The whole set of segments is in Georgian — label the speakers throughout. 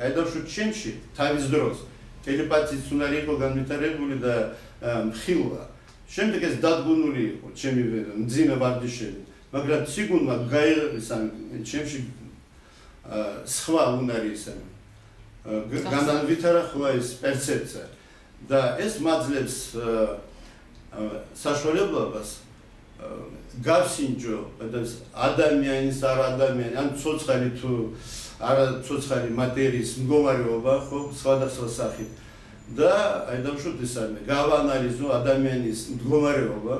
Speaker 1: აი დავშვით ჩემში თავის დროს ტელეპათიის უნარი იყო განვითარებული და მხილვა. შემდეგ ეს დადგუნული იყო ჩემი მძიმე ვარდიშები, მაგრამ ციგუნმა ჩემში სხვა უნარი ისე განვითარა ხო ეს პერცეფცია და ეს მაძლევს საშუალებას გავსინჯო ადამიანის არ ადამიანი ან ცოცხალი თუ არა ცოცხალი მატერიის მდგომარეობა ხო სხვადასხვა სახით და აი დავუშვით ისე გავანალიზო ადამიანის მდგომარეობა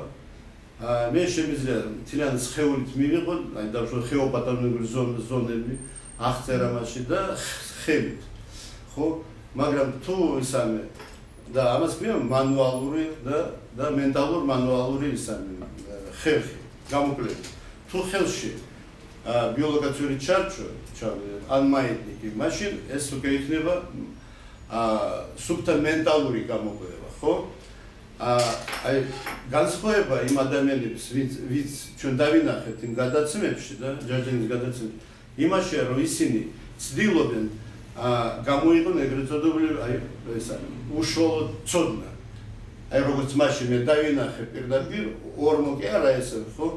Speaker 1: მე შემიძლია თლიანი სხეულით მივიღო აი დავუშვით ხეოპათოლოგიური ზონები აღწერა მასში და ხებით ხო მაგრამ თუ ისე და ამას ქვია მანუალური და მენტალურ მანუალური ისე ხერხი გამოკლებით თუ ხელში ბიოლოგიური ჩარჩო ან მაიტნიკი მაშინ ეს უკვე იქნება სუბთა მენტალური გამოკლება ხო აი განსხვავება იმ ადამიანების ვინც ჩვენ დავინახეთ იმ გადაცემებში და ჯაჯენის გადაცემებში იმაშია რომ ისინი ცდილობენ გამოიყენონ ეგრეთ წოდებული აი ესა უშუალო ცოდნა აი როგორც მაშინ მე დავინახე პირდაპირ ორმოკი არა ესე ხო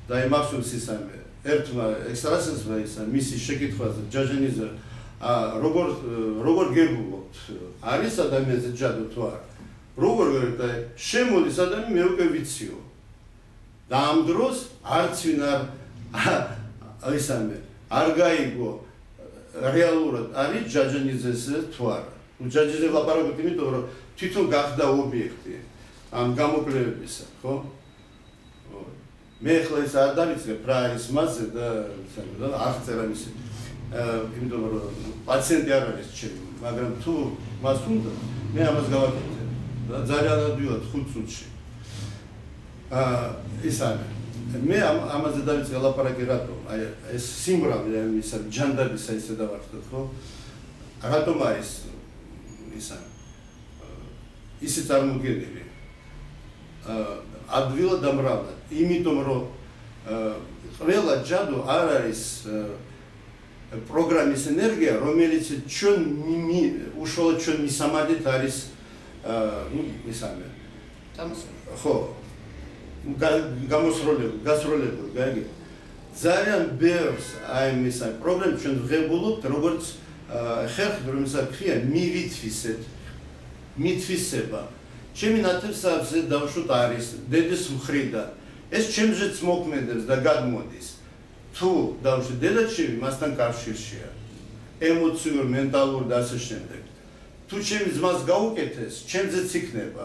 Speaker 1: და იმახსოვს ისამე ერთმა ექსტრასენსმა ისა მისი შეკითხვაზე ჯაჯენიზე როგორ გეგულობთ არის ადამიანზე ჯადო თუ არა როგორ და შემოდის ადამიანი მე უკვე ვიციო და ამ დროს არც ვინ არ ისამე არ გაიგო რეალურად არის ჯაჯენიზეს თუ არა ჯაჯენიზე ლაპარაკობთ იმიტომ რომ თვითონ გახდა ობიექტი ამ გამოკვლევებისა ხო მე ახლა ეს არ დავიწყებ რა არის მასზე და აღწერა მისი იმიტომ რომ პაციენტი არ არის ჩემი მაგრამ თუ მას უნდა მე ამას გავაკეთებ და ძალიან ადვილად 5 წუთში ის არის მე ამაზე დავიწყე ლაპარაკი რატომ აი ეს სიმრავლე ისა ჯანდაბისა ისე დავარქოთ ხო რატომ არის ისა ისე წარმოგიდგენილი ადვილად და მრავლად იმიტომ რომ ყველა ჯადო არ არის პროგრამის ენერგია რომელიც ჩვენ უშუალოდ ჩვენ მისამართით არის ისამე ხო გასროლებული გაიგე ძალიან ბევრს აი მისა პრობლემ ჩვენ ვღებულობთ როგორც ხერხი რომელსაც ქვია მითვისება ჩემი ნათესავზე დავუშვით არის დედის მხრიდან ეს ჩემზეც მოქმედებს და გადმოდის თუ დავუშვით დედაჩემი მასთან კავშირშია ემოციურ მენტალურ და ასე შემდეგ თუ ჩემი ძმას გაუკეთეს ჩემზეც იქნება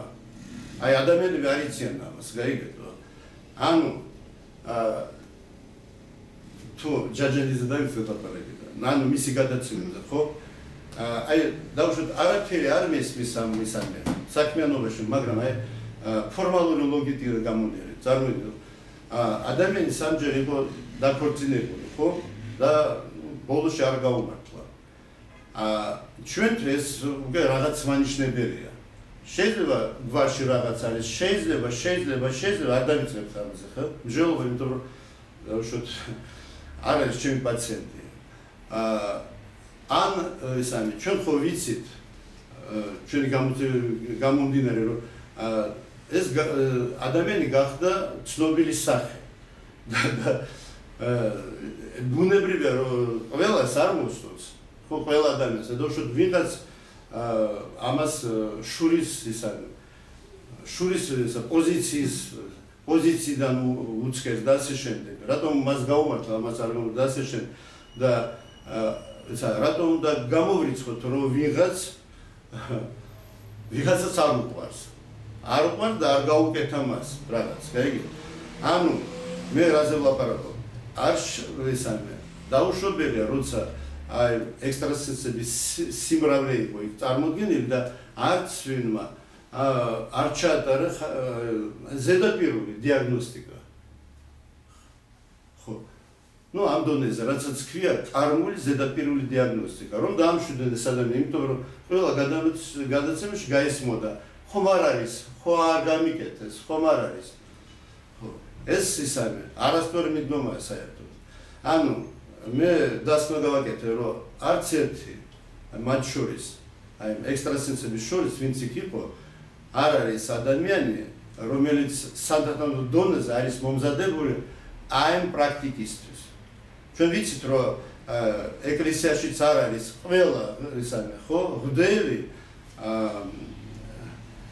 Speaker 1: აი ადამიანები არ იციან ამას გაიგეთ ანუ თუ ჯაჯენიზე დავიწყეთ ლაპარაკი ანუ მისი გადაცემაზე ხო აი დავუშვით არაფერი არ მესმის ამ ისამე საქმიანობაში მაგრამ აი ფორმალური ლოგიკით გამოდიოდა წარმოიდგინე ადამიანი სამჯერ იყო დაქორწინებული ხო და ბოლოში არ გაუმართლა ჩვენთვის უკვე რაღაც მანიშნებელია შეიძლება გვარში რაღაც არის შეიძლება არ დავიწყებთ ამაზე ხო მსჯელობა იმიტომ რომ დავუშვით არ არის ჩემი პაციენტი ან ისამე ჩვენ ხო ვიცით ჩვენი გამომდინარე რომ ეს ადამიანი გახდა ცნობილი სახე და ბუნებრივია რომ ყველას არ მოსწონს ხო ყველა ადამიანს და უშუალოდ ვიღაც ამას შურის პოზიციიდან უცხეს და ასე შემდეგ რატომ მას გაუმართლა ამას არ გამოვიდა და ასე შემდეგ და რატომ უნდა გამოვრიცხოთ რომ ვიღაცას არ უყვარს და არ გაუკეთა მას რაღაც გაიგე ანუ მე რაზე ვლაპარაკობ არ ისამე დაუშვებელია როცა აი ექსტრასენსების სიმრავლე იყო იქ წარმოდგენილი და არც ვინმა არ ჩაატარა ზედაპირული დიაგნოსტიკა ხო ნუ ამ დონეზე რაცაც ქვია წარმული ზედაპირული დიაგნოსტიკა რომ დაამშვიდნენ ეს ადამიანი იმიტომ რომ ყველა გადაცემაში გაისმოდა ხომ არ არის ხო არ გამიკეთეს ხომ არ არის ხო ეს ისამე არასწორი მიდგომაა საერთოდ ანუ მე დასკვნა გავაკეთე, რომ არც ერთი მათ შორის, აი ექსტრასენსების შორის ვინც იქ იყო, არ არის ადამიანი, რომელიც სანდანო დონეზე არის მომზადებული აი პრაქტიკისთვის. ჩვენ ვიცით, რომ ეკლესიაშიც არ არის ყველა ისაა, ხო, ღმერთი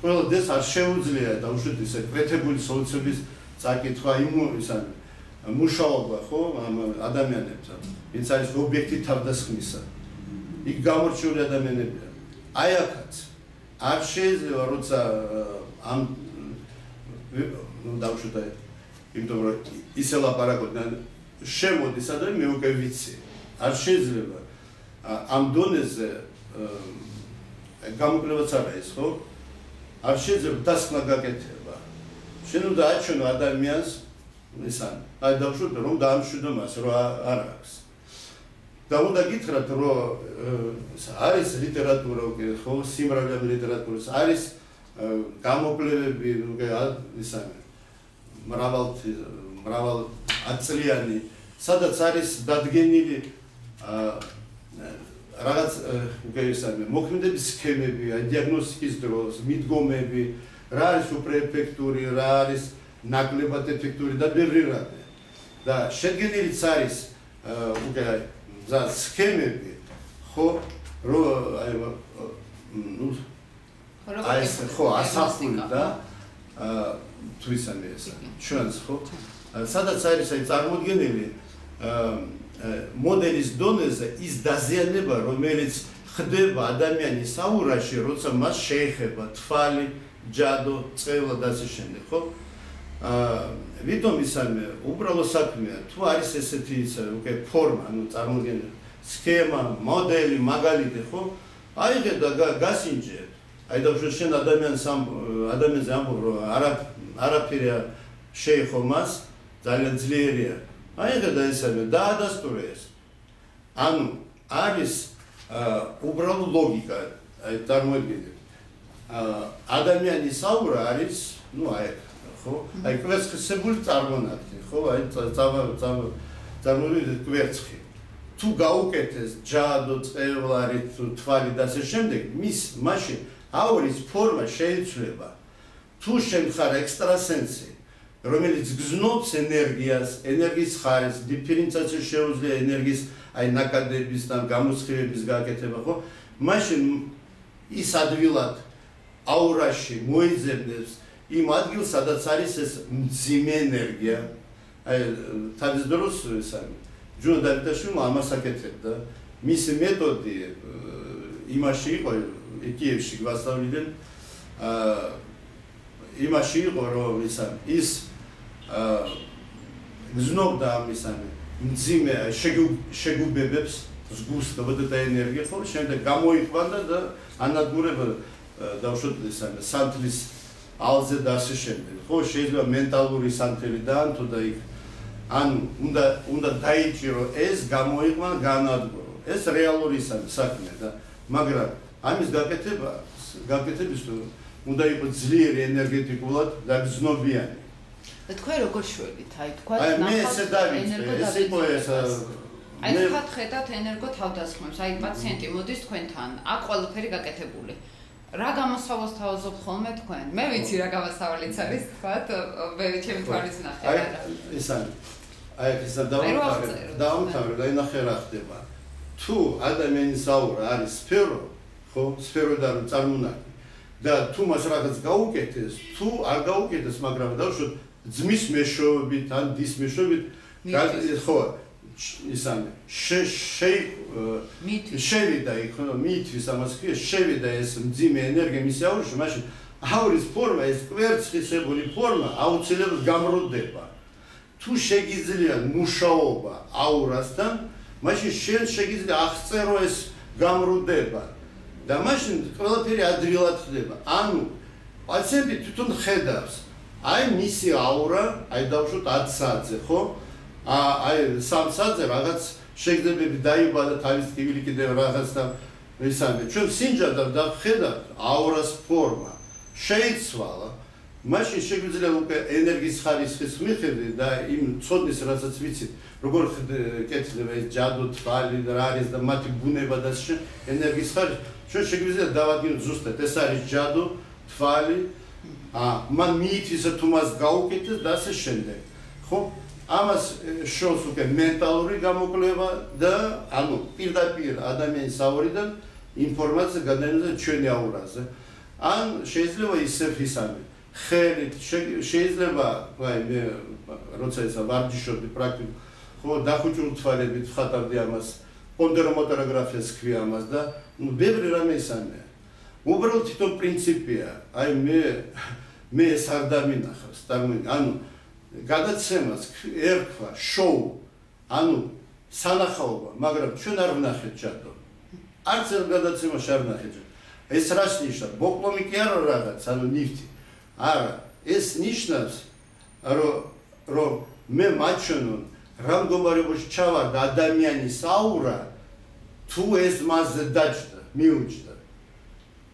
Speaker 1: ყველა დეს არ შეუძლია დაუშვით ისე კრეთებული სოციების წაკითხვა ისაა მუშაობა, ხო, ამ ადამიანებთან, ვინც არის ობიექტი თავდასხმისა. იქ გამორჩეული ადამიანებია. აი აქაც არ შეიძლება როცა ამ დაუშვით იმიტომ რომ ისე ლაპარაკობდნენ შემოდის ადამიანი მე უკვე ვიცი. არ შეიძლება ამ დონეზე გამოკლებაც არ არის, ხო? არ შეიძლება დასკვნა გაკეთება. შენ უნდა აჩვენო ადამიანს ისან, აი დავუშვით რომ დაამშვიდო მას, რომ არ აქვს. და უნდა გითხრათ, რომ არის ლიტერატურა, ხო, სიმრავლე ლიტერატურის, არის გამოკლებები, ისან მრავალ აწლიანი, სადაც არის დადგენილი რაღაც მოქმედების სქემები, დიაგნოსტიკის დროს, მიდგომები, რა არის უპრეეფექტური, რა არის ნაკლებად ეფექტური და ბევრი რამე. და შედგენილიც არის სქემები, ხო, ხო, ასახული და თუ ისე ჩვენს, ხო, სადაც არის აი წარმოდგენილი მოდელის დონეზე ის დაზიანება, რომელიც ხდება ადამიანის აურაში, როცა მას შეეხება თვალი, ჯადო, წევა და ასე შემდეგ, ხო? ვიტომ ისამე უბრალო საქმეა, თუ არის ესეთი უკვე ფორმა, ანუ წარმოდგენილი სქემა, მოდელი, მაგალითი, ხო? აიღე და გასინჯე. აი დავუშვათ შენ ადამიანზე ამბობ, რომ არაფერი შეეხო მას, ძალიან ძლიერია. აიღე და ისევე დაადასტურე ეს. ანუ არის უბრალო ლოგიკა, აი წარმოიდგინე. ადამიანის აურა არის, ნუ აი, ხო? აი კვერცხისებული წარმონაქმნი, ხო? აი წარმოიდგინე კვერცხი. თუ გაუკეთეს ჯადო, წევლარი, თვალი და ასე შემდეგ, მაშინ აურის ფორმა შეიცვლება. თუ შენ ხარ ექსტრასენსი, რომელიც გზნობს ენერგიას, ენერგიის ხარისხს, დიფერენციაცია შეუძლია ენერგიის, აი ნაკადების და გამოსხივების გაკეთება, ხო? მაშინ ის ადვილად აურაში მოიძებნებს იმ ადგილს, სადაც არის ეს მძიმე ენერგია. აი თავის დროს ჯუნა დავითაშვილმა ამას აკეთებდა. მისი მეთოდი იმაში იყო, კიევში გვასწავლდნენ, იმაში იყო, რომ ის გზნობდა ამისანი მძიმე შეგუბებებს ზგუსტობა და ენერგია, ხო, შემდეგ გამოიყვანდა და ანადგურება დავუშვათ სანთლის ალზე და ასე შემდეგ, ხო, შეიძლება მენტალური სანთელი დაანთო და იქ ანუ უნდა დაიჭირო ეს გამოიყვან განადგურო. ეს რეალური საქმე და მაგრამ ამის გაკეთების უნდა იყოს ძლიერი ენერგეტიკულად და გზნობიანი.
Speaker 2: და თქვენ როგორ შევედით? აი თქვა
Speaker 1: მე ესე დავიწყე, ეს იყო ეს
Speaker 2: აი თქვა ხედავთ ენერგო თავდასხმებს, აი პაციენტი მოდის თქვენთან, აქ ყველაფერი გაკეთებული. რა გამოსავალს თავაზობთ ხოლმე თქვენ? მე ვიცი რა გამოსავალიც არის, თქვათ, მე ჩემი თვალის ნახე.
Speaker 1: აი ეს დაუმთავრე და ინახე რა ხდება. თუ ადამიანის აურა არის სფერო, ხო, სფეროდან წარმონაქმნი და თუ მას რაღაც გაუკეთეს, თუ არ გაუკეთეს, მაგრამ დავუშვათ ძმის მეშვეობით ან დის მეშვეობით, ხო, ისამე შევიდა იქ, მითვის ამას ქვია, შევიდა ეს მძიმე ენერგია მისი აურში, მაშინ აურის ფორმა, ეს კვერცხისებური ფორმა აუცილებლად გამრუდდება. თუ შეგიძლია მუშაობა აურასთან, მაშინ შენ შეგიძლია აღწერო ეს გამრუდება. და მაშინ ყველაფერი ადვილად ხდება. ანუ პაციენტი თვითონ ხედავს, აი მისი აურა, აი დავუშვათ 10 საათზე, ხო? აი 3 საათზე რაღაც შეგდებები დაიბადა თავის ტკივილი კიდევ რაღაც და ისამე. ჩვენ სინჯადავ და ხედავთ აურას ფორმა. შეიცვალა მაშინ შეგვიძლია უკვე ენერგიის ხარისხის მიხედვი და იმ ცოდნის რასაც ვიცით, როგორ კეთდება ეს ჯადო თვალი რა არის და მათი ბუნება და ენერგიის ხარისხი, ჩვენ შეგვიძლია დავადგინოთ ზუსტად ეს არის ჯადო თვალი, მან მიითვისა თუ მას გაუკეთეს და ასე შემდეგ. ხო? ამას შორს უკვე მენტალური გამოკვლევა და ანუ პირდაპირ ადამიანის საორიდან ინფორმაცია გადაეცა ჩვენი აურაზე. ან შეიძლება ისევ ისამე ხელით შეიძლება მე როცა ისა ვარჯიშობდი პრაქტიკულად ხო დახუჭულ თვალებით ვხატავდი ამას პონდერომოტოგრაფიას ქვია ამას და ბევრი რამე ისამეა უბრალოდ თვითონ პრინციპია აი მე ეს არ დამინახავს ანუ გადაცემას ერქვა შოუ ანუ სანახაობა მაგრამ ჩვენ არ ვნახეთ ჯადო არც ერთ გადაცემაში არ ვნახეთ ეს რას ნიშნავს ბოკლომი კი არა რაღაც ანუ ნივთი არა ეს ნიშნავს რომ მე მაჩვენონ რა მდგომარეობაში ჩავარდა ადამიანის აურა თუ ეს მასზე დაჭდა მიუჭდა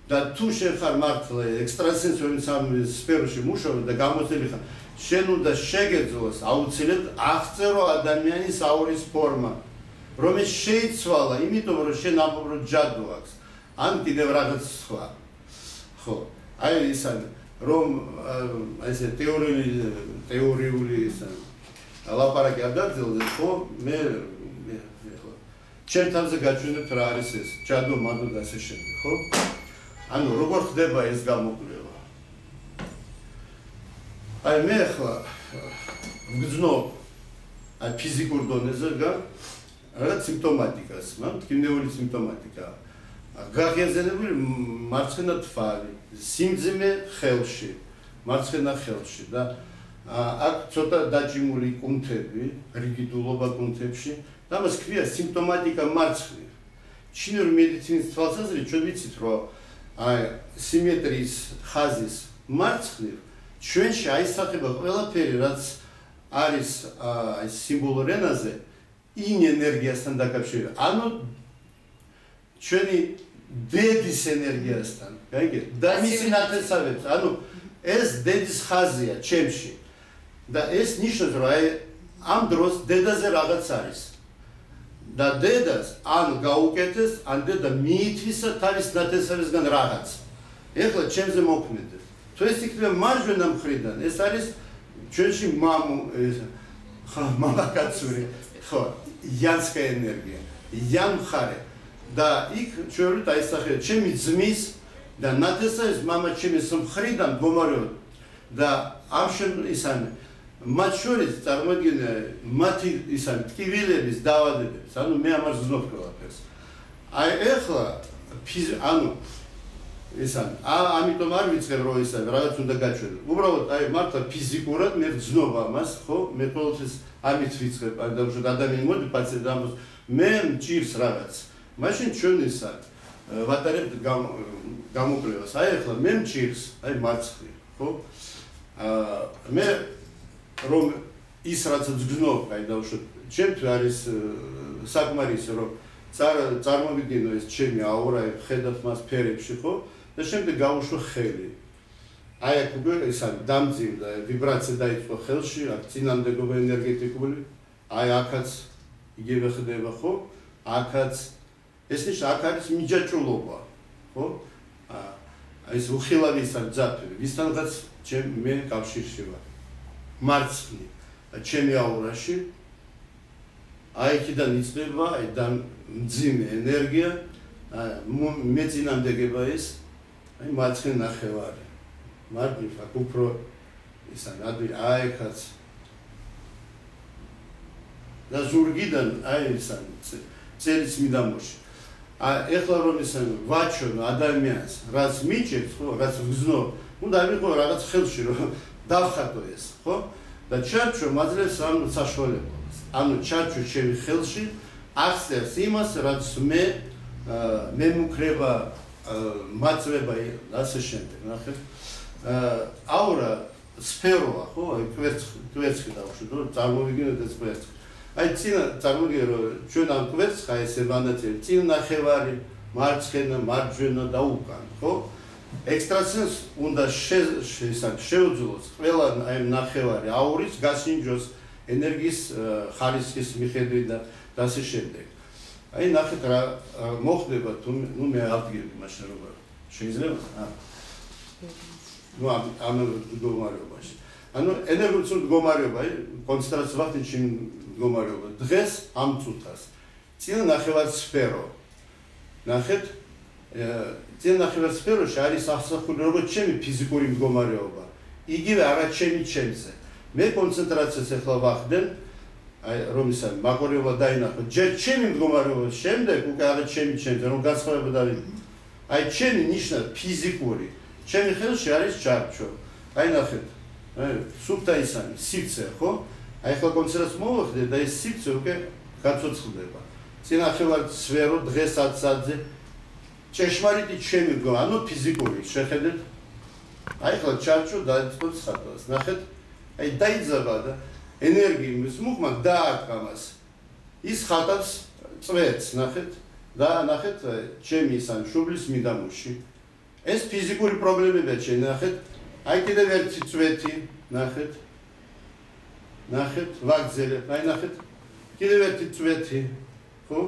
Speaker 1: და თუ შენ ხარ მართლა ექსტრასენსორული სფეროში მუშაობ და გამოწვეული ხარ შენ უნდა შეგეძლოს აუცილებლად აღწერო ადამიანის აურის ფორმა რომელიც შეიცვალა იმიტომ რომ შენ ამბობ ჯადო აქვს ან კიდევ რაღაც სხვა ხო აი ის რომ ესე თეორიული ისე ლაპარაკი არ დაგძელდეს ხო მე ხო ჩემ თავზე გაჩვენებთ რა არის ეს ჯადო მადო და ასე შემდეგ ხო ანუ როგორ ხდება ეს გამოკვლევა აი მე ხო ვგრძნობ აი ფიზიკურ დონეზე რაღაც სიმპტომატიკას მაგრამ ტკივნეული სიმპტომატიკა გაღიზიანებული მარცხენა თვალი სიმძიმე ხელში მარცხენა ხელში და აქ ცოტა დაჭიმული კუნთები რიგიდულობა კუნთებში და მას ქვია სიმპტომატიკა მარცხნივ ჩინური მედიცინის თვალსაზრისით ჩვენ ვიცით რომ აი სიმეტრიის ხაზის მარცხნივ ჩვენში აისახება ყველაფერი რაც არის აი სიმბოლურ ენაზე ინ ენერგიასთან დაკავშირებული ანუ ჩვენი დედის ენერგიასთან გაიგეთ და მისი ნათესავებს ანუ ეს დედის ხაზია ჩემში და ეს ნიშნავს რომ აი ამ დროს დედაზე რაღაც არის და დედას ან გაუკეთეს ან დედა მიითვისა თავის ნათესავებისგან რაღაც ეხლა ჩემზე მოქმედებს თუ ეს იქნება მარჯვენა მხრიდან ეს არის ჩვენში მამაკაცური ხო იანსკა ენერგია იან მხარე და იქ ჩვენ დაისახეთ ჩემი ძმის და ნათესავის მამა ჩემის მხრიდან მდგომარეობ და ამ ისანი მათ შორის წარმოიდგინე მათი ისანი ტკივილების დაავადებებს ანუ მე ამას ვზნობ ყველაფერს აი ეხლა ანუ ისანი ამიტომ არ ვიცხებ რომ ისანი რაღაც უნდა გაჩვენო უბრალოდ აი მართლა ფიზიკურად მე ვზნობ ამას ხო მე ყოველთვის ამით ვიცხებ ან დაუშვათ ადამიანი მოდი პაციენტი ამბობს მე მჭირს რაღაც მაშინ ჩვენ ისა ვატარებთ გამოკვლევას აი ახლა მე მჭირს აი მარცხნივ ხო მე რომ ის რაც ვგზნობ აი დაუშვათ ჩემთვის არის საკმარისი რომ წარმოვიდგინო ეს ჩემი აურა ხედავთ მას ფერებში ხო და შემდეგ გავუშვა ხელი აი აქ უკვე ისა დამძიმდა ვიბრაცია დაიწყო ხელში აქ წინამდებობა ენერგეტიკული აი აქაც იგივე ხდება ხო აქაც ეს ნიშნავს აქ არის მიჯაჭულობა ხო აი ეს უხილავი ის არის ძაფები ვისთანაც მე კავშირში ვარ მარცხნი ჩემი აურაში აი იქიდან იწყება აი და მძიმე ენერგია მე წინამდებება ეს აი მარცხნი ნახევარი მარჯვნივ აქ უფრო ისა აი აქაც და ზურგიდან აი ისა წელის მიდამოში ეხლა რომ ისე ვაჩვენო ადამიანს რაც მიჭირს ხო რაც ვგზნობ უნდა ვიყო რაღაც ხელში რომ დავხატო ეს ხო და ჩარჩო მაძლევს ამ საშუალებას ანუ ჩარჩო ჩემი ხელში ახსენს იმას რაც მე მუქრება მაწვება ასე შემდეგ ნახეთ აურა სფეროა ხო აი კვერცხი დავუშვით რომ წარმოვიდგინოთ ეს კვერცხი აი წინა წარმოგიდგენთ რომ ჩვენ ამ კვერცხს ხა ესე ვანაწილებ წინ ნახევარი მარცხენა მარჯვენა და უკან ხო ექსტრასენს უნდა შეუძლოს ყველა აი ნახევარი აურის გასინჯოს ენერგიის ხარისხის მიხედვით და ასე შემდეგ. აი ნახეთ რა მოხდება თუ ნუ მე ავდგები მაშინ როგორ შეიძლება? ნუ ამ მდგომარეობაში. ანუ ენერგიის მდგომარეობა, კონცენტრაციის ვახტში მდგომარეობა. დღეს ამ წუთას წინ ნახევარ სფერო. ნახეთ წინ ნახევარ სფეროში არის ასახული როგორც ჩემი ფიზიკური მდგომარეობა. იგივე არა ჩემზე. მე კონცენტრაციას ახლა ვახდენ აი რომ ისა მაგორეობა დაინახო ჯერ ჩემი მდგომარეობის შემდეგ უკვე არა ჩემზე რომ გასხვავება დავიწყო აი ჩემი ნიშნა ფიზიკური ჩემი ხელში არის ჩარჩო აი ნახეთ აი სუფთა ისანი სივრცე ხო აი ახლა კონცენტრაციას მოვახდე და ეს სივრცე უკვე გაცოცხლდება წინახევარ სფერო დღესაც ჭეშმარიტი ჩემი მდგომარეობა ანუ ფიზიკური შეხედეთ აი ახლა ჩარჩო დაიწყო ცხადას ნახეთ აი დაიძაბა და ენერგიის მუხმა დააკამას ის ხატავს წვეთს ნახეთ და ნახეთ ჩემი ისან შუბლის მიდამოში ეს ფიზიკური პრობლემებია ჩემი ნახეთ აი კიდევ ერთი წვეთი ნახეთ ნახეთ ვაგზელებ აი ნახეთ კიდევ ერთი წვეთი ხო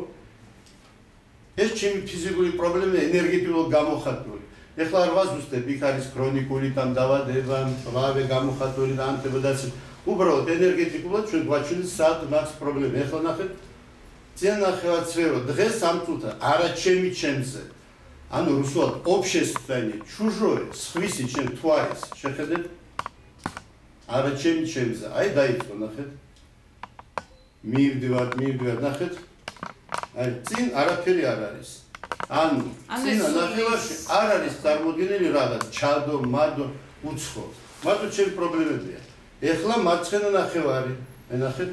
Speaker 1: ეს ჩემი ფიზიკური პრობლემა ენერგეტიკულად გამოხატული ეხლა არ ვაზუსტებ იქ არის ქრონიკული там დავადება მწვავე გამოხატული და ანტიბოდაცი უბრალოდ ენერგეტიკულად ჩვენ გვაჩვენეს სად მაქვს პრობლემა. ეხლა ნახეთ, წინ ნახევარ სფერო დღეს ამ წუთა არა ჩემზე. ანუ რუსულად общественное, чужое, სხვისი ჩემ თვალის, შეხედეთ? არა ჩემზე. აი დაიწყო ნახეთ. მივდივარ, ნახეთ. აი წინ არაფერი არ არის. ანუ წინ ნახევარში არ არის წარმოდგენილი რაღაც ჩადო, მადო, უცხო. მადო ჩემი პრობლემებია. ეხლა მარცხენა ნახევარი, ნახეთ.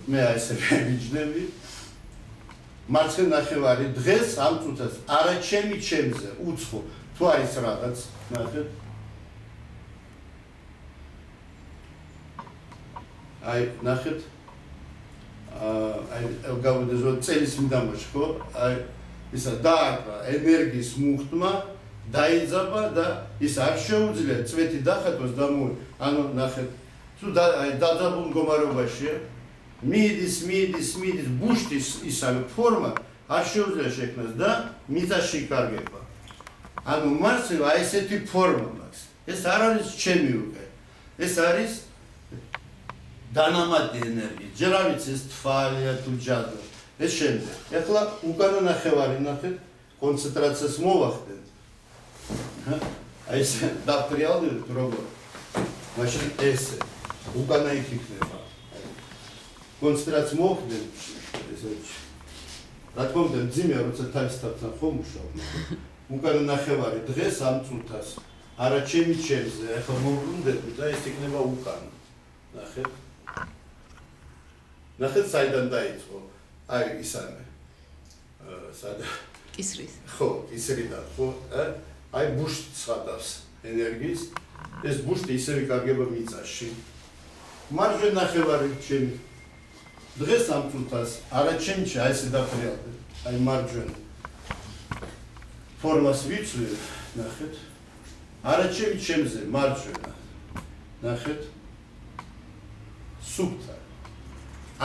Speaker 1: მე აი ესე ვიჯნები. მარცხენა ნახევარი დღეს ამ წუთას არა ჩემზე, უცხო, თუ არის რაღაც, ნახეთ. აი ნახეთ. აი გავუდეჟო წელის მიდამოში, ხო? აი ისა დააკრა ენერგიის მუხტმა დაიძაბა და ის არ შეუძლია წვეთი დახატოს და ანუ ნახეთ თუ აი დაძაბულ მდგომარეობაშია მიდის ბუშტის ისავე ფორმა არ შეუძლია შექმნას და მიწაში იკარგება ანუ მარცხენა აი ესეთი ფორმა მაქვს ეს არ არის ჩემი უკვე ეს არის დანამატი ენერგია ჯერ არ ვიცი ეს თვალია თუ ჯადო ეს შემდეგ ეხლა უკანა ნახევარი ნახეთ კონცენტრაციას მოვახდენ აი ეს დაფრიალდეთ როგორ მაშინ ესე უკანა იქნება კონცენტრაცია მოხდენ ესე რა თქმა უნდა ძიმე როცა თავისთავად ხომ მუშაობ უკანა ნახევარი დღეს ამ წუთას არა ჩემზე ახლა მოვბრუნდები და ეს იქნება უკანა ნახეთ საიდან დაიწყო აი ისანე სადა
Speaker 2: ისრის
Speaker 1: ხო ისრიდან ხო აი ბუშტი ცხადავს ენერგიის ეს ბუშტი ისევ იკარგება მიწაში მარჯვენა ნახევარი ჩემი დღეს ამ წუთას არა ჩემში აი ესე დაფრიალდე აი მარჯვენა ფორმას ვიცვი ნახეთ არა ჩემზე მარჯვენა ნახეთ სუფთა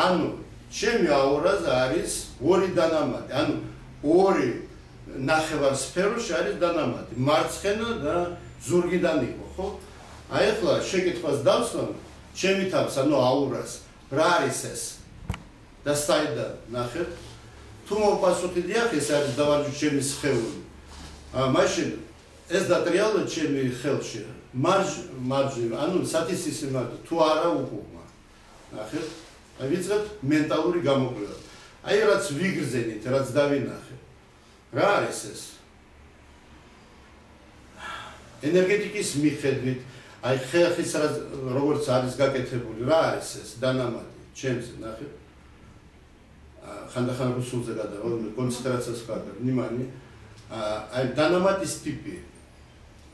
Speaker 1: ანუ ჩემი აურაზე არის ორი დანამატი ანუ ორი ნახევარ სფეროში არის დანამატი მარცხენა და ზურგიდან იყო ხო აი ახლა შეკითხვას დავსვამ ჩემი თავს ანუ აურას რა არის ეს და საიდან ნახეთ თუ მოვპასუხი დიახ ეს არის დავარჯი ჩემი სხეული მაშინ ეს დატრიალდა ჩემი ხელში მარჯვენა ანუ სათისისება თუ არა უკუღმა ნახეთ აი ვიწყებთ მენტალური გამოკვლევა აი რაც ვიგრძენით რაც დავინახეთ რა არის ეს ენერგეტიკის მიხედვით აი ხეხის როგორც არის გაკეთებული რა არის ეს დანამატი ჩემზე ნახეთ ხანდახან რუსულზე გადავა კონცენტრაციას ვქარდებ ნიმანი აი დანამატის ტიპი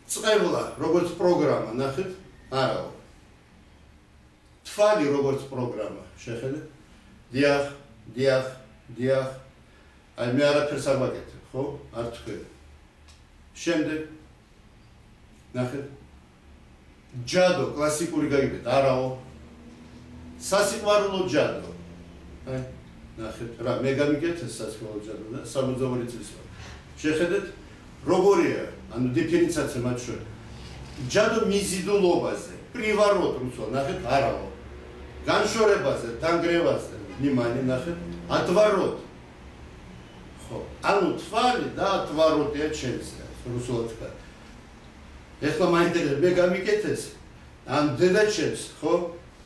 Speaker 1: წევლა როგორც პროგრამა ნახეთ არაო თვალი როგორც პროგრამა შეხედეთ დიახ აი მე არაფერს არ ვაკეთებ ხო არ თქვენ შემდეგ ნახეთ ჯადო კლასიკური გაიგეთ არაო სასიყვარულო ჯადო აი ნახეთ რა მე გამიგეთ ეს სასიყვარულო ჯადო და 62 წლის შეხედეთ როგორია ანუ დიფერენციაცია მათ შორის ჯადო მიზიდულობაზე პრივაროთ რუსულ ნახეთ არაო განშორებაზე დანგრევაზე ნიმანი ნახეთ ათვაროთ ხო ანუ თვალი და ათვაროტია ჩემზე რუსულად თქვა ეხლა მაინტერესებს მე გამიგეთ ეს ან დედაჩემს ხო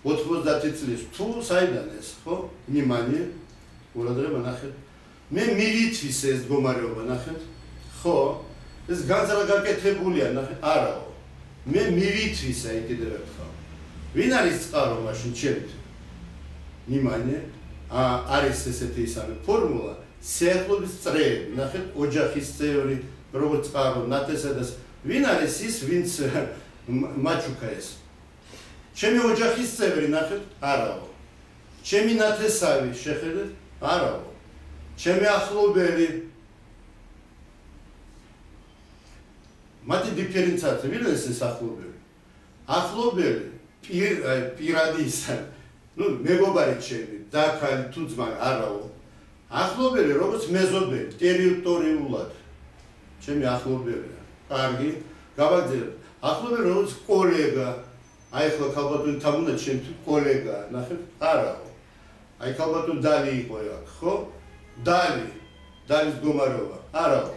Speaker 1: 90 წლის თუ საიდან ეს ხო ნიმანი ურადრება ნახეთ მე მივითვის ეს მდგომარეობა ნახეთ ხო ეს განზრა გაკეთებულია ნახეთ არაო მე მივითვის აი კიდევ ერთხელ ვინ არის წყარო მაშინ ჩემთ ნიმანი არის ესეთი ისარი ფორმულა სიახლობის წრეები ნახეთ ოჯახის წევრი როგორც წყარო ნათესადას ვინ არის ის ვინც მაჩუკა ეს ჩემი ოჯახის წევრი ნახეთ არაო ჩემი ნათესავი შეხედეთ არაო ჩემი ახლობელი მათი დიფერენციაცია ვინ არის ეს ახლობელი პირადი ისა ნუ მეგობარი ჩემი დაქალი თუ ძმა არაო ახლობელი როგორც მეზობელი ტერიტორიულად ჩემი ახლობელია კარგი გავაგზავნე ახლობელი როგორც კოლეგა აი ხო ქალბატონი თამუნა ჩემი კოლეგა ნახეთ არაო აი ქალბატონი დალი იყო აქ ხო დალის მდგომარეობა არაო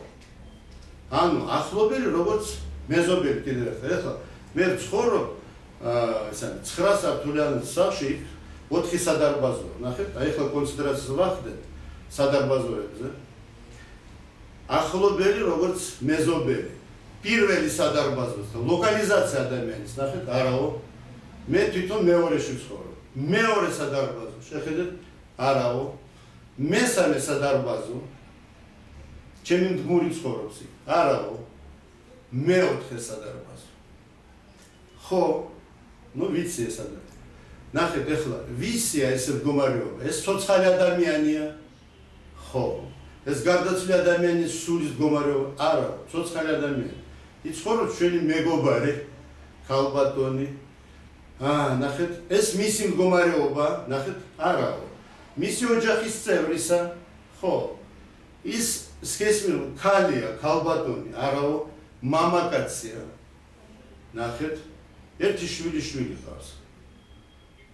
Speaker 1: ანუ ახლობელი როგორც მეზობელი კიდევ ერთხელ ეხლა მე ვცხოვრობ ესა 9 სართულიან სახლში 4 სადარბაზო ნახეთ აი ახლა კონცენტრაციას ვახდეთ სადარბაზოებზე ახლობელი როგორც მეზობელი პირველი სადარბაზო ლოკალიზაცია ადამიანის ნახეთ არაო მე თვითონ მეორეში ვცხოვრობ მეორე სადარბაზო შეხედეთ არაო მესამე სადარბაზო ჩემი მდგმური ცხოვრობს არაო მეოთხე სადარბაზო ხო ნუ ვიცი ეს ადამიანი ნახეთ ეხლა ვისია ეს მდგომარეობა ეს ცოცხალი ადამიანია ხო ეს გარდაცვლილი ადამიანის სულის მდგომარეობა არა ცოცხალი ადამიანი იცხოვრობს ჩვენი მეგობარი ქალბატონი ნახეთ ეს მისი მდგომარეობა ნახეთ არაო მისი ოჯახის წევრისა ხო ის სქესმილ ქალია ქალბატონი არაო მამაკაცია ნახეთ ერთი შვილი ყავს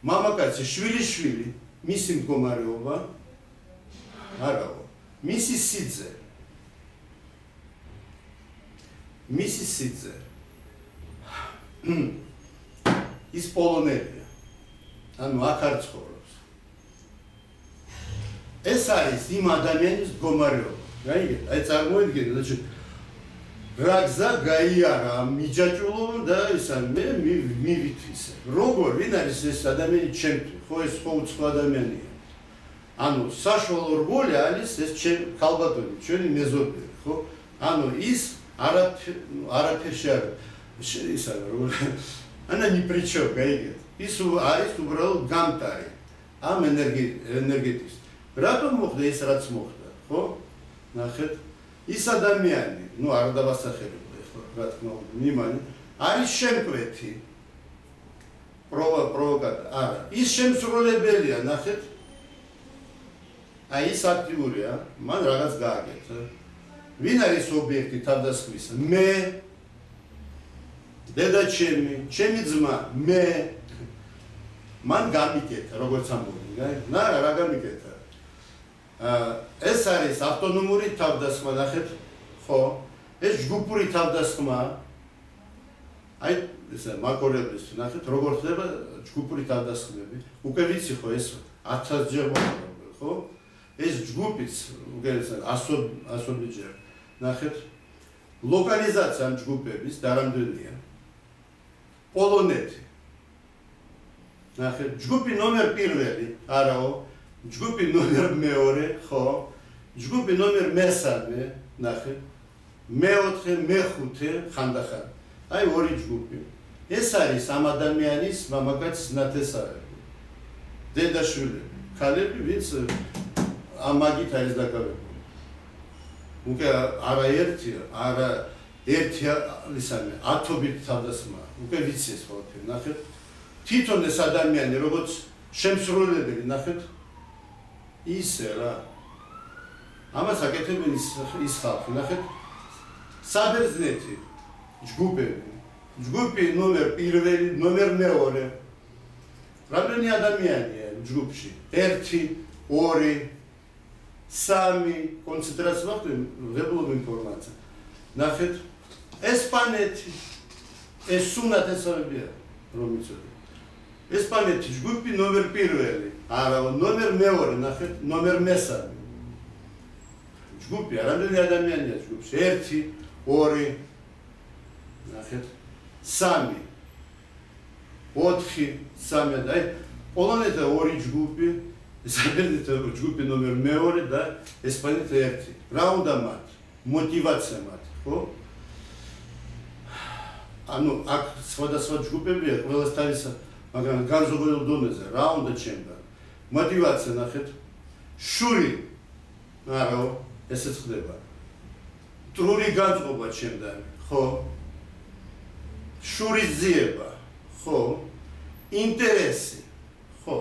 Speaker 1: მამაკაცი შვილი მისი მდგომარეობა არაო მისი სიძე ის პოლონელია ანუ აქ არ ცხოვრობს ეს არის იმ ადამიანის მდგომარეობა გაიგეთ აი წარმოიდგინეთ რა გზა გაიარა მიჯაჭულობ და ისა მე მივითვისე როგორ ვინ არის ეს ადამიანი ჩემთვის ხო ეს ხო უცხო ადამიანია ანუ საშუალო რგოლი არის ეს ჩემი ქალბატონი ჩვენი მეზობელი ხო ანუ ის არაფერში არ ისა როგორ ანა ნიპრიჩო გაიგეთ ის არის უბრალოდ გამტარი ამ ენერგეტიკის რატომ მოხდა ეს რაც მოხდა ხო ნახეთ ის ადამიანი ნუ არ დავასახელებო ეხლა რა თქმა უნდა ნიმანი არის შემკვეთი პროვოკატორი არა ის შემსრულებელია ნახეთ აი ის აქტიურია მან რაღაც გააკეთა ვინ არის ობიექტი თავდასხმის მე დედა ჩემი ძმა მე მან გამიკეთა როგორც ამბობენ რა გამიკეთა ეს არის ავტონომური თავდასხმა ნახეთ ხო ეს ჯგუფური თავდასხმა აი ეს მაგორების ნახეთ როგორ ხდება ჯგუფური თავდასხმები უკვე ვიცი ხო ეს 1000 ჯერ მოხდა ხო ეს ჯგუფიც უგერესად 100 ჯერ ნახეთ ლოკალიზაცია ამ ჯგუფების და რამდენია პოლონეთი ნახეთ ჯგუფი ნომერ პირველი არაო ჯგუფი ნომერ მეორე ხო ჯგუფი ნომერ მესამე ნახეთ მეოთხე მეხუთე ხანდახან აი ორი ჯგუფი ეს არის ამ ადამიანის მამაკაცის ნათესავები დედაშვილი ქალები ვინც ამ მაგით არის დაკავებული უკვე არა ერთი არა ერთი ისინი ათობით თავდასხმა უკვე ვიცეს ყველაფერი ნახეთ თვითონ ეს ადამიანი როგორც შემსრულებელი ნახეთ ისე რა ამას აკეთებენ ის ხალხი ნახეთ საბერძნეთი ჯგუფი ნომერ პირველი ნომერ მეორე რამდენი ადამიანია ჯგუფში 1 2 3 კონცენტრაცია მოხდება ღებულობ ინფორმაცია ნახეთ ესპანეთი ეს სუნათესავებია რომ იცოდე ესპანეთი ჯგუფი ნომერ პირველი არა ნომერ მეორე ნახეთ ნომერ მესამე ჯგუფი რამდენი ადამიანია ჯგუფში 1 2 ნახეთ 3 4 3 და პოლონეთდა 2 ჯგუფი საბერძნეთდა ჯგუფი ნომერ მეორე და ესპანეთდა 1 რა უნდა მათ мотивация მათ ხო ანუ აქ სხვადასხვა ჯგუფებია ყველას თავისა მაგრამ განზოგადებულ დონეზე რა უნდა ჩემთან мотивация ნახეთ შური არა ესეც ხდება დრული განწყობა ჩემთან ხო შურის ძიება ხო ინტერესი ხო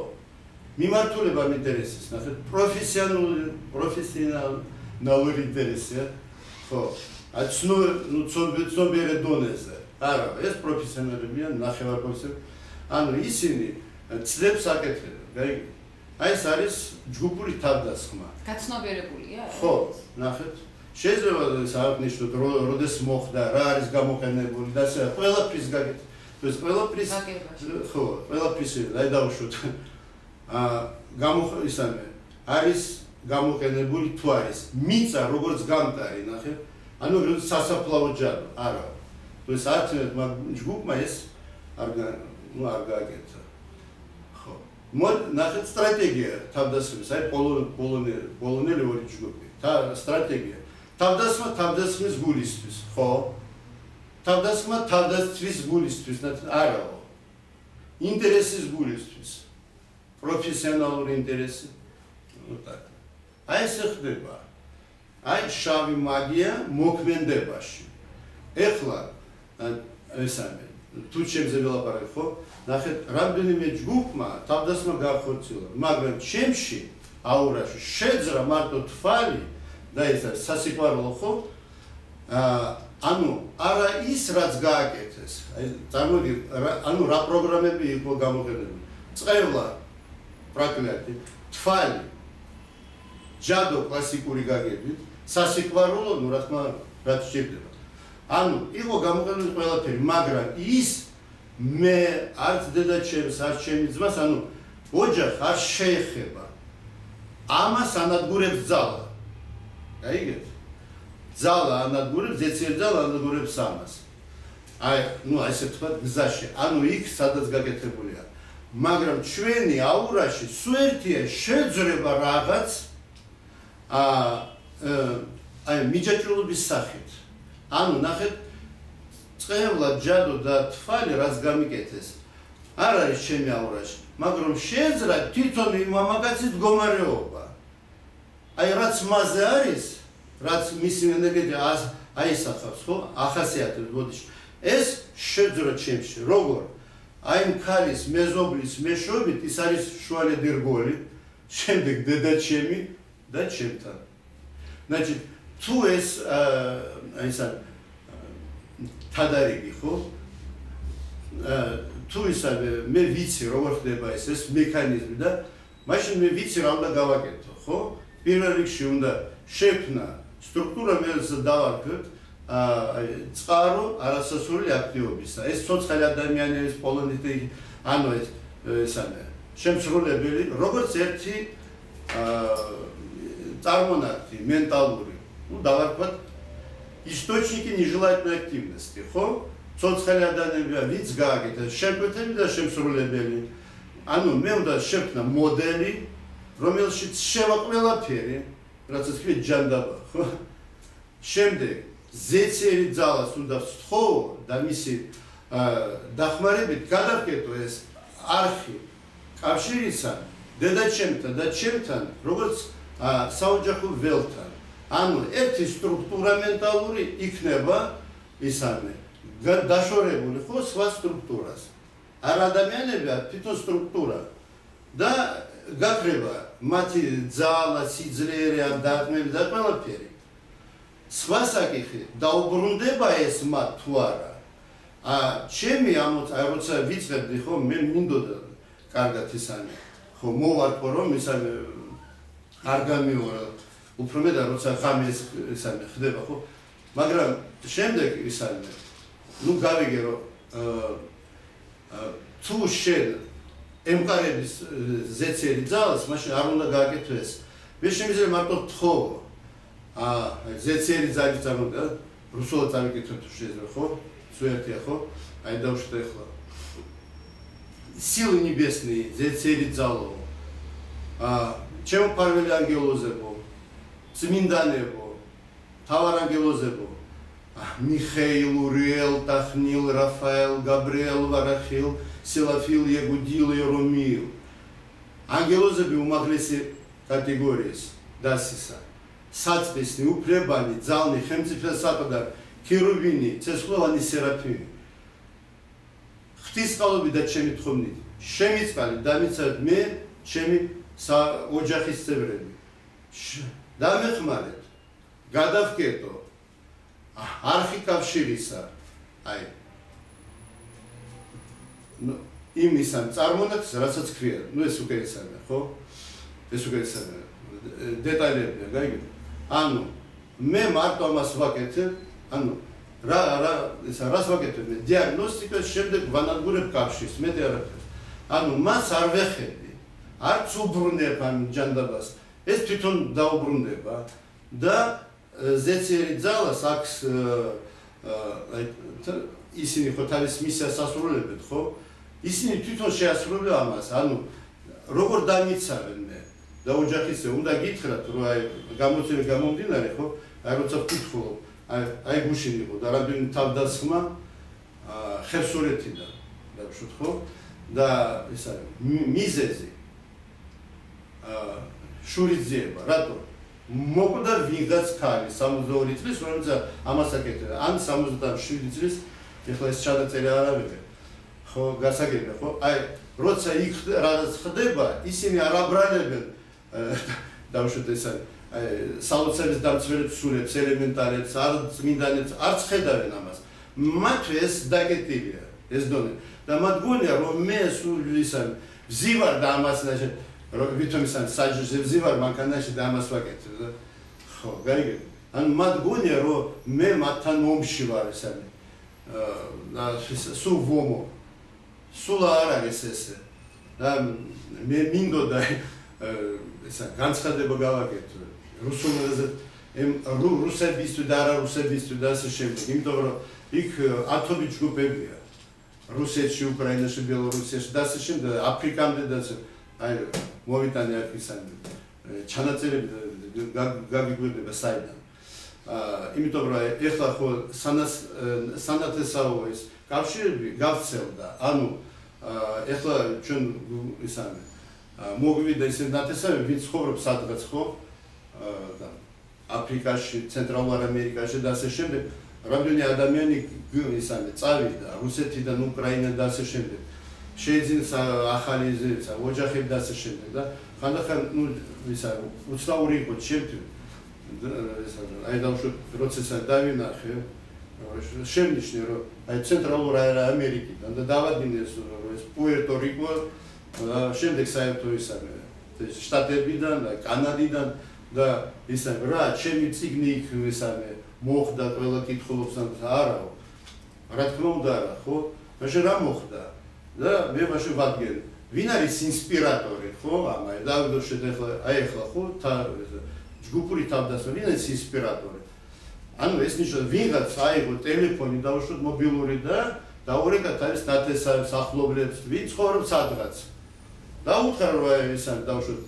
Speaker 1: მიმართულება ინტერესის ნახეთ პროფესიონალური ინტერესია ხო ცნობიერე დონეზე არა ეს პროფესიონალებია ნახევარპროფესიონალი ანუ ისინი ცდებს აკეთებენ აი ეს არის ჯგუფური თავდასხმა
Speaker 2: გაცნობიერებულია
Speaker 1: ხო ნახეთ შეიძლება ეს აღნიშნოთ როდეს მოხდა რა არის გამოყენებული და ასე ყველაფრის გაკეთება ეს ყველაფრის ხო ყველაფრის აი დავუშვოთ ისინი არის გამოყენებული თუ არის მიწა როგორც გამტარი ნახეთ ანუ სასაფლაო ჯარო არა ეს ათმეტ ჯგუფმა ეს არ გააკეთა ხო ნახეთ სტრატეგია თავდასხმის აი პოლონელი ორი ჯგუფი სტრატეგია თავდასხმის გულისთვის ხო თავდასხმის გულისთვის არა ინტერესის გულისთვის პროფესიონალური ინტერესი აი ესე ხდება აი შავი მაგია მოქმედებაში ეხლა ესამე თუ ჩემზე ველაპარაკ ხო ნახეთ რამდენიმე ჯგუფმა თავდასხმა გაახორციელა მაგრამ ჩემში აურაში შეძრა მარტო თვალი და ეს სასიყვარულო ხო ანუ არა ის რაც გააკეთეს აი წარმოიდგინე ანუ რა პროგრამები იყო გამოყენებული წევლა პრაკლატი თვალი ჯადო კლასიკური გაგებით სასიყვარულო ნუ რა თქმა რაც შეიძლება ანუ იყო გამოყენებული ყველაფერი მაგრამ ის მე არც დედაჩემს არც ჩემი ძმას ანუ ოჯახ არ შეეხება ამას ანადგურებს ძალა გაიგეთ ძალა ანადგურებს ზეციერ ძალა ანადგურებს ამას აი ნუ ასე თქვა გზაში ანუ იქ სადაც გაკეთებულია მაგრამ ჩვენი აურაში სუერთია შეძრება რაღაც აი მიჯაჭვულობის სახით ანუ ნახეთ წევლა ჯადო და თვალი რაც გამიკეთეს არ არის ჩემი აურაში მაგრამ შეძრა თვითონ იმ მამაკაცის მდგომარეობა აი რაც მასზე არის რაც მისი ენერგია აისახავს ხო ახასიათებს ბოდიში ეს შეძრა ჩემში როგორ აი მხარის მეზობლის მეშვეობით ის არის შუალედი რგოლი შემდეგ დედაჩემი და ჩემთან значит თუ ეს აი სა თადარიგი ხო თუ ისა მე ვიცი როგორ ხდება ეს მექანიზმი და მაშინ მე ვიცი რა უნდა გავაკეთო ხო პირველ რიგში უნდა შექმნა სტრუქტურა მეც დავარქვით წყარო არასასურველი აქტივობისა ეს ცოცხალი ადამიანების პოლონეთი ანუ ეს ესაა შემსრულებელი როგორც ერთი წარმონაქმნი მენტალური ну დავარქვათ источники нежелательной активности ხო ცოცხალი ადამიანები ვინც გააკეთა შეკვეთები და შემსრულებელი ანუ მე უნდა შექმნა მოდელი რომელშიც შევა ყველაფერი რაც თქვი ჯანდაბა ხო შემდეგ ზეციერი ძალას უნდა ვსთხოვო და მისი დახმარებით გადავკეტო ეს არხი კავშირისა დედაჩემთან და ჩემთან როგორც საოჯახო ველთან ანუ ერთი სტრუქტურა მენტალური იქნება ისამე დაშორებული ხო სხვა სტრუქტურას. არ ადამიანებია თვითონ სტრუქტურა და გაქრება მათი ძალა, სიძლიერე ან დარტყმები და ყველაფერი. სხვა საკითხი დაუბრუნდება ეს მათ თუ არა. ჩემი როცა ვიწყებდი ხო მე მინდოდა კარგად ისამე ხო მოვარყო რომ ისამე არ გამიორა უფრო მეტად როცა ღამე ისამე ხდება ხო მაგრამ შემდეგ ისამე ნუ გავიგე რომ თუ შენ ემყარების ზეცერი ძალას მაშინ არ უნდა გააკეთოს მე შემიძლია მარტო თხოვო ზეცერი ძალის წარმოდგენა რუსულად წავიკითხოთ თუ შეიძლება ხო სუერთია ხო აი დავშვით ახლა силы небесные ზეცერი ძალო ჩემო პარველი ანგელოზებო წმინდანებო თავარ ანგელოზებო Михаил, Уриэл, Тахнил, Рафаэл, Габриэл, Варахил, Силафил, Егудил и Ромил. Ангелозები უმაღლესი კატეგორიის დასისა. Საწმისნი, უფლებანი, ძალნი, ხელმწიფესატყდარი, ქერუბინი, ცეცხლოვანი სერაფიმი. ღვთისმსწავლობი და ჩემი თხოვნით. შემიწყალი დამიცავთ მე, ჩემი ოჯახის წევრები. დამეხმარეთ, გადავკეტო არხიკავშირისა აი იმისან წარმონაქმნს რასაც ქვია ნუ ეს უკვე ესაა ხო ეს უკვე ესაა დეტალებია გაიგეთ ანუ მე მარტო ამას ვაკეთებ ანუ რა რას ვაკეთებ მე დიაგნოსტიკას შემდეგ ვანადგურებ კავშირს მე არაფერს ანუ მას არ ვეხები არც უბრუნებ ამ ჯანდაბას ეს თვითონ დაუბრუნდება და ზეცერი ძალას აქვს ისინი ხო თავის მისიას ასრულებენ ხო ისინი თვითონ შეასრულებენ ამას ანუ როგორ დამიცავენ მე და ოჯახისე უნდა გითხრათ რომ აი გამოცემის გამომდინარე ხო აი როცა ვკითხულობ აი გუშინ იყო და რამდენი თავდასხმა ხევსურეთიდან დავუშვით ხო და ეს არის მიზეზი შურიძიება რატო მოკვდა ვიღაც ქალი 62 წლის რომელსაც ამას აკეთებდა ან 77 წლის ეხლა ეს ჩადაწერი არ არის ხო გასაგებია ხო აი როცა იქ რაღაც ხდება ისინი არ აბრალებენ დავუშვით ეს აი საოცრის დამცველებს სულებს ელემენტარებს არ წმინდანებს არც ხედავენ ამას მათ ეს დაგეტილია ეს დონე და მათ გონია რომ მე სულ ისან ვზივარ და ამას ვითომ ისან საჯზე ვზივარ მანქანაში და ამას ვაკეთებ და ხო გაიგე ან მათ გონია რომ მე მათთან ომში ვარ ესენი სულ ვომო სულ არ არის ესე და მე მინდოდა ესა განცხადება გავაკეთო რუსულზე რუსებისთვის და არა რუსებისთვის და ასე შემდეგ იმიტომ რომ იქ ათობით ჯგუფებია რუსეთში უკრაინაში ბელორუსიაში და ასე შემდეგ აფრიკამდე და ასე აი მოვიტანე აქ ისანი ჩანაწერები გაგიგვირდება საიდან იმიტომ რომ ეხლა ხო სანათესაო ეს კავშირები გავცელდა ანუ ეხლა ჩვენ ისანი მოგვივიდა ისე ნათესავები ვინც ცხოვრობს სადღაც ხო და აფრიკაში ცენტრალურ ამერიკაში და ასე შემდეგ რამდენი ადამიანი ისანი წავიდა რუსეთიდან უკრაინა და ასე შემდეგ შეიძინეს ახალი ოჯახები და ასე შემდეგ და ხანდახან ნუ ისა უცნაური იყო ჩემთვის აი დავუშვით პროცესა დავინახე შემნიშნე რომ აი ცენტრალურ ამერიკიდან და დავადგინეს რომ ეს პუერტო-რიკო შემდეგ საერთო ისა შტატებიდან და კანადიდან და ისა რა ჩემი ციგნი იქ ისამე მოხდა ყველა კითხულობს არაო რა თქმა უნდა არა ხო მაშინ რა მოხდა და მე მაშინ ვადგენ ვინ არის ინსპირატორი ხო ამაი დავდოშეთ ახლა აი ახლა ხო ჯგუფური თავდასხმა ვინ არის ინსპირატორი ანუ ეს ნიშნავს ვიღაც აიღო ტელეფონი დავუშვათ მობილური და დაურეკათ არის ნათესავებს ახლობლებს ვინ ცხოვრობს სადღაც დაუთხარ რომ ისან დავუშვათ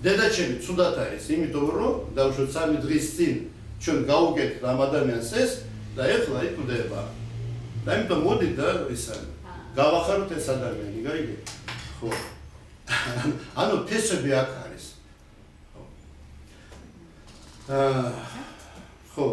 Speaker 1: დედაჩემი ცუდად არის იმიტომ რომ დავუშვათ 3 დღის წინ ჩვენ გავუკეთეთ ამ ადამიანს ეს და ეხლა იკვდება და იმიტომ მოდი და ისან გავახაროთ ეს ადამიანი გაიგე ხო ანუ ფესები აქ არის ხო